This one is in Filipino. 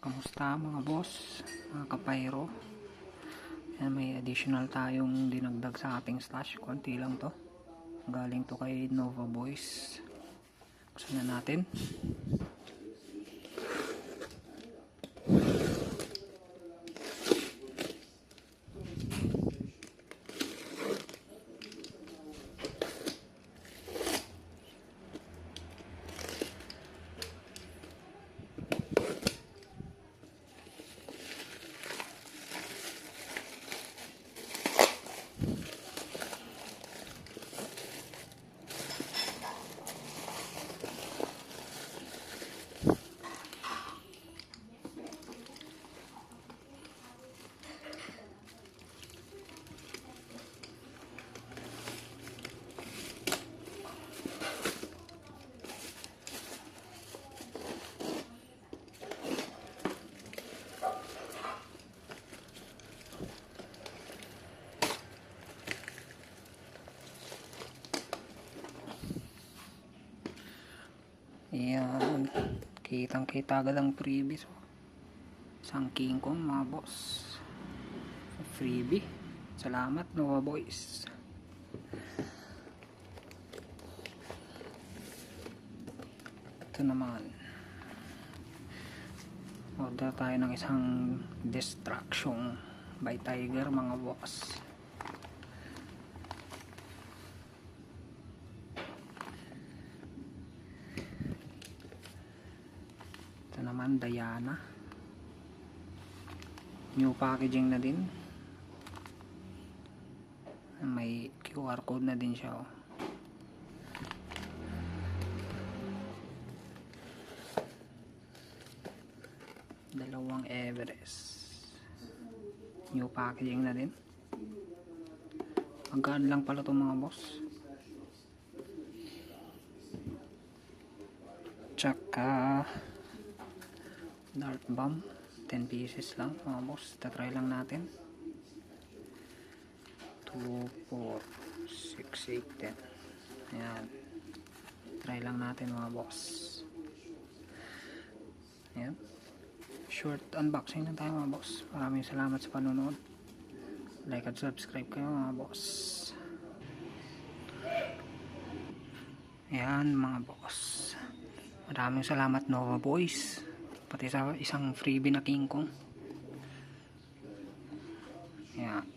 Kamusta mga boss, mga kapayro? Yan, may additional tayong dinagdag sa ating stash. Konti lang to. Galing to kay Nova Boys. Buksan na natin. Yan, kitang kita agad ang freebie. So, isang king kong mga boss, freebie. Salamat Nova Boys. Ito naman, order tayo ng isang Destruction by Tiger mga boss. Ito naman Diana, new packaging na din, may QR code na din siya oh. Dalawang Everest, new packaging na din. Magkano lang pala itong mga boss. Tsaka Dart Bomb 10 pieces lang mga boss. Tatry lang natin. 2, 4, 6, 8, 10. Ayan, try lang natin mga boss. Ayan, short unboxing na tayo mga boss. Maraming salamat sa panonood. Like at subscribe kayo mga boss. Ayan mga boss, maraming salamat Nova Boys, pati sa isang freebie na King Kong. Ayan.